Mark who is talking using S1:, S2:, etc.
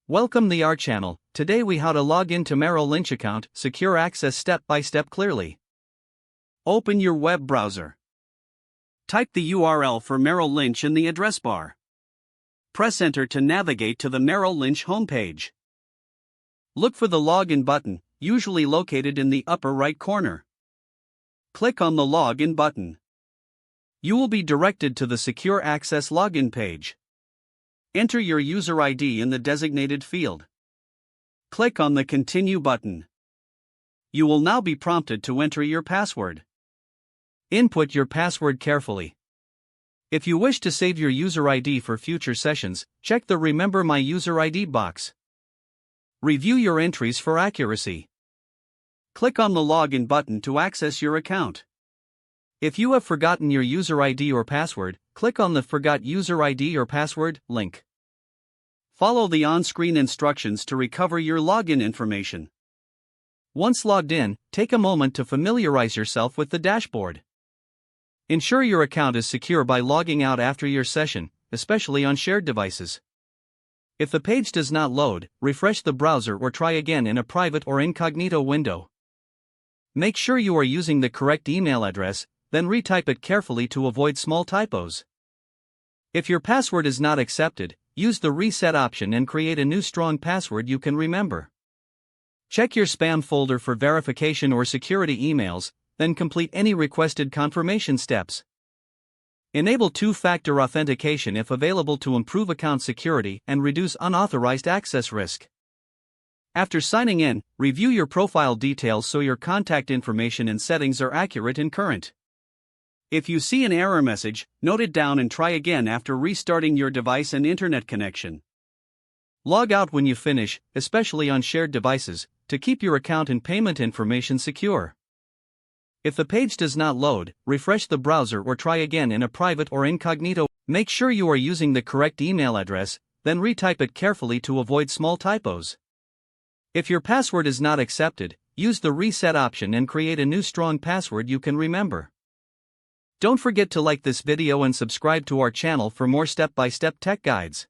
S1: Welcome to our channel. Today we how to log into Merrill Lynch account, secure access step by step clearly. Open your web browser. Type the URL for Merrill Lynch in the address bar. Press enter to navigate to the Merrill Lynch homepage. Look for the login button, usually located in the upper right corner. Click on the login button. You will be directed to the secure access login page. Enter your user ID in the designated field. Click on the Continue button. You will now be prompted to enter your password. Input your password carefully. If you wish to save your user ID for future sessions, check the Remember My User ID box. Review your entries for accuracy. Click on the Login button to access your account. If you have forgotten your user ID or password, click on the Forgot User ID or Password link. Follow the on-screen instructions to recover your login information. Once logged in, take a moment to familiarize yourself with the dashboard. Ensure your account is secure by logging out after your session, especially on shared devices. If the page does not load, refresh the browser or try again in a private or incognito window. Make sure you are using the correct email address, then retype it carefully to avoid small typos. If your password is not accepted, use the reset option and create a new strong password you can remember. Check your spam folder for verification or security emails, then complete any requested confirmation steps. Enable two-factor authentication if available to improve account security and reduce unauthorized access risk. After signing in, review your profile details so your contact information and settings are accurate and current. If you see an error message, note it down and try again after restarting your device and internet connection. Log out when you finish, especially on shared devices, to keep your account and payment information secure. If the page does not load, refresh the browser or try again in a private or incognito. Make sure you are using the correct email address, then retype it carefully to avoid small typos. If your password is not accepted, use the reset option and create a new strong password you can remember. Don't forget to like this video and subscribe to our channel for more step-by-step tech guides.